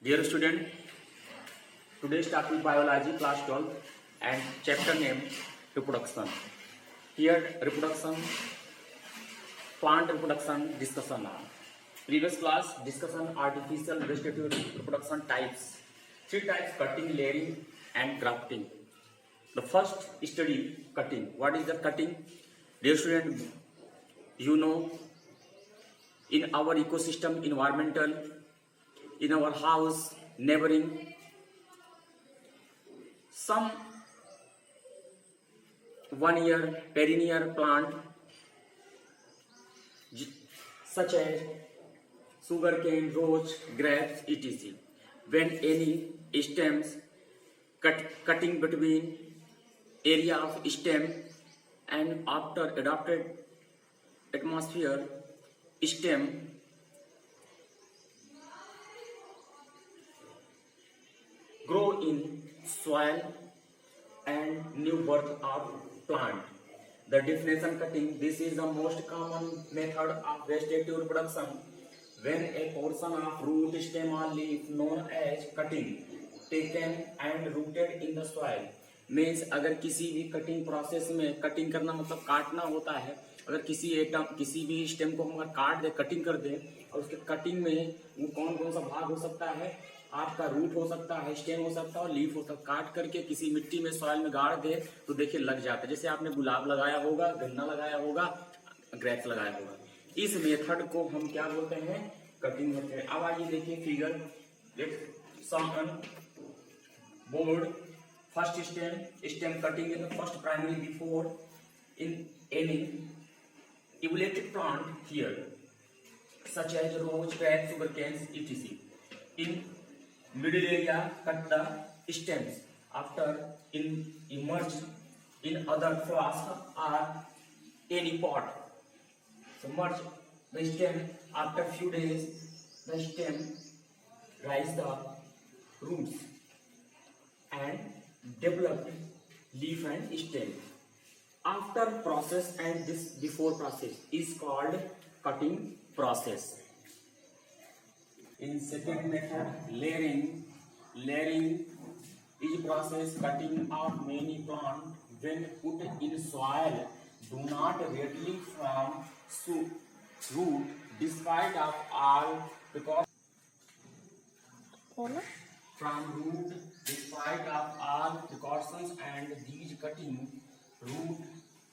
Dear student, today's topic biology class 12 and chapter name reproduction. Here reproduction, plant reproduction discussion. Previous class discussion artificial vegetative reproduction types. Three types: cutting, layering and grafting. The first study cutting. What is the cutting? Dear student, you know in our ecosystem, environmental, in our house, neighboring, some 1 year perennial plant such as sugarcane, rose, grapes, etc. When any stems cutting between area of stem and after adopted atmosphere, stem grow in soil and new birth of plant. The definition cutting. This is the most common method of vegetative reproduction when a portion of root, stem or leaf known as cutting taken and rooted in the soil. Means अगर किसी भी cutting process में, cutting करना मतलब काटना होता है, अगर किसी भी स्टेम को हम अगर काट दे, कटिंग कर दे और उसके कटिंग में वो कौन कौन सा भाग हो सकता है, आपका रूट हो सकता है, स्टेम हो सकता है और लीफ हो सकता है, काट करके किसी मिट्टी में सॉइल में गाड़ दे तो देखिए लग जाता है। जैसे आपने गुलाब लगाया होगा, गन्ना लगाया होगा, ग्रेप्स लगाया होगा। इस मेथड को हम क्या बोलते हैं? कटिंग बोलते हैं। अब आइए देखिए figure board. First stem cutting in the first primary before in any evaluated plant here such as rose, grapes, sugarcane, etc. In middle area, cut the stems after emerge in other flask or any pot. So merge the stem. After few days, the stem rise the roots and develop leaf and stem. After process and this before process is called cutting process. In second method, layering is process cutting of many plants when put in soil do not readily form root despite of all precautions and these cutting root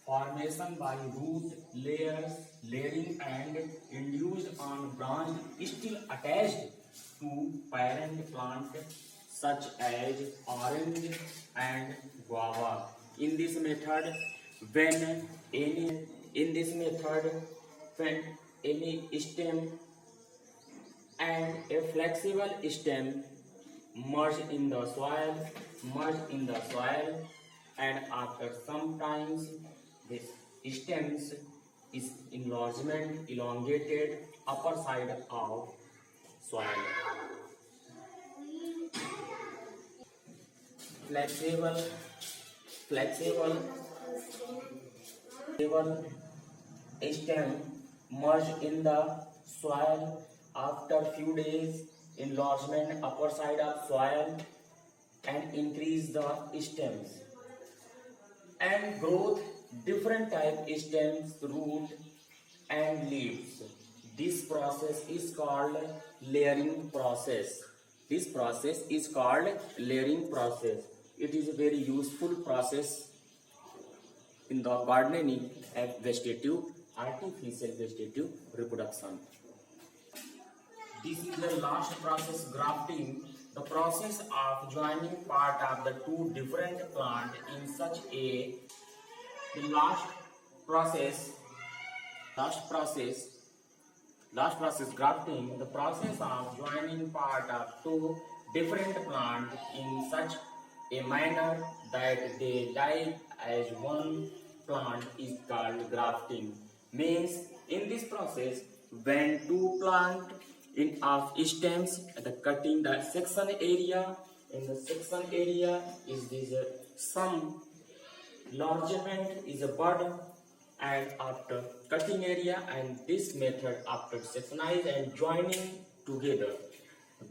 formation by root layering and induced on branch still attached to parent plant such as orange and guava. In this method, when any stem and a flexible stem merge in the soil and after some times this stems is elongated upper side of soil. Flexible stem merge in the soil after few days, enlargement upper side of soil and increase the stems and growth different type stems, root and leaves. This process is called layering process. It is a very useful process in the gardening and artificial vegetative reproduction. This is the last process, grafting. The process of joining part of the two different plants in such a last process grafting. The process of joining part of two different plants in such a manner that they die as one plant is called grafting. Means in this process, when two plants in of stems, the cutting the section area, in the section area is this some enlargement is a bud and after cutting area, and this method after sectionize and joining together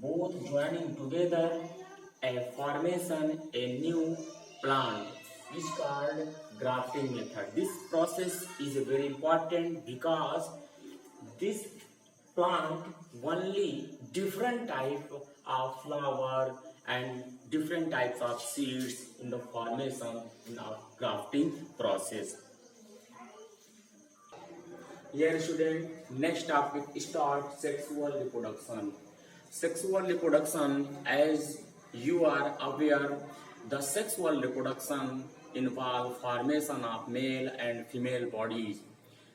both joining together a formation a new plant is called grafting method. This process is very important because this plant only different type of flower and different types of seeds in the formation in our grafting process. Here student, next topic start sexual reproduction. Sexual reproduction, as you are aware, the sexual reproduction involve formation of male and female bodies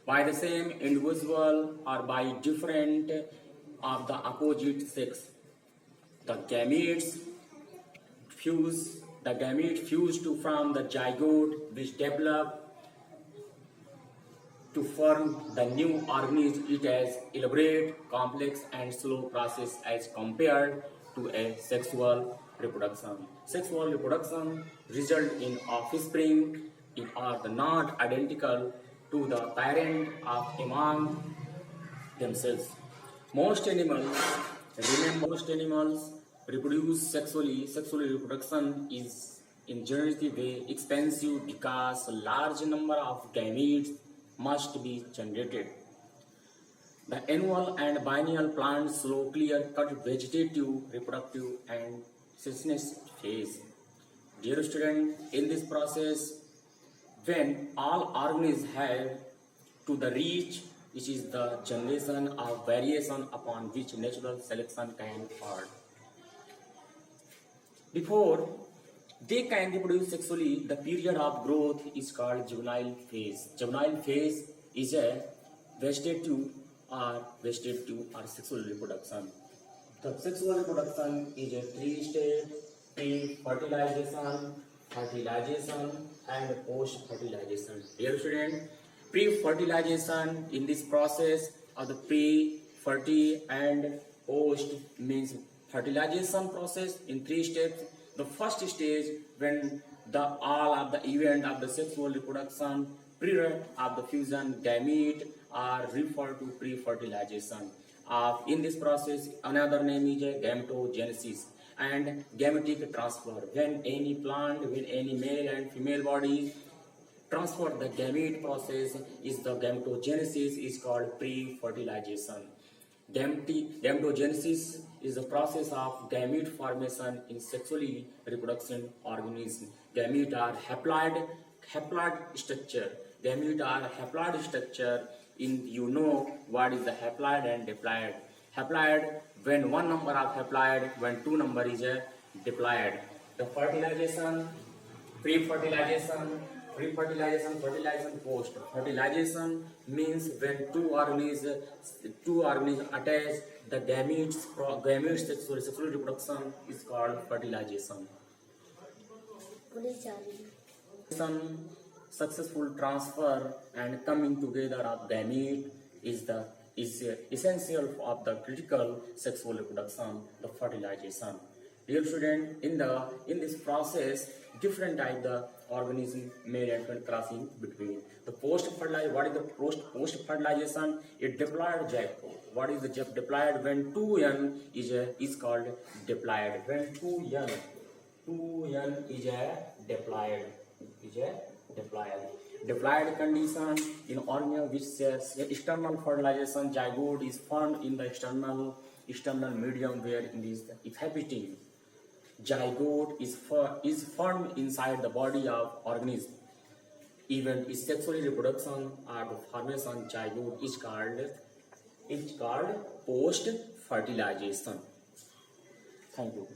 by the same individual or by different of the opposite sex. The gametes fuse to form the zygote which develop to form the new organism. It has elaborate, complex and slow process as compared to a sexual reproduction. Sexual reproduction result in offspring it are not identical to the parent of among themselves. Most animals, most animals reproduce sexually. Sexual reproduction is in generative way expensive because a large number of gametes must be generated. The annual and biennial plants slow clear-cut vegetative, reproductive and senescence phase. Dear student, in this process, when all organisms have to the reach, which is the generation of variation upon which natural selection can occur. Before they can reproduce sexually, the period of growth is called juvenile phase. Juvenile phase is a vegetative or sexual reproduction. The sexual reproduction is a three-stage: pre-fertilization, fertilization, and post-fertilization. Dear student, pre-fertilization in this process of the pre-ferti and post means fertilization process in three steps. The first stage when the all of the event of the sexual reproduction period of the fusion gamete are referred to pre-fertilization. In this process, another name is gametogenesis and gametic transfer. When any plant, when any male and female body transfer the gamete process is the gametogenesis is called pre-fertilization. Gametogenesis is the process of gamete formation in sexually reproduction organism. Gamete are haploid structure. Gamete are haploid structure. In you know what is the haploid and diploid. Haploid when one number of haploid, when two number is a diploid. The fertilization, pre-fertilization, fertilization, post. Fertilization means when two organisms attach the gametes sexual reproduction is called fertilization. Some successful transfer and coming together of gamete is essential of the critical sexual reproduction, the fertilization. Dear student, in this process, different type the organism male and female crossing between. The post fertilization. What is the post fertilization? It diploid zygote. What is the diploid? When 2n is called diploid. When 2n is a diploid. Diploid condition in organism which says external fertilization zygote is formed in the external medium where it is inhabiting. Zygote is formed inside the body of organism. Even is sexually reproduction or the formation zygote is called post fertilization. Thank you.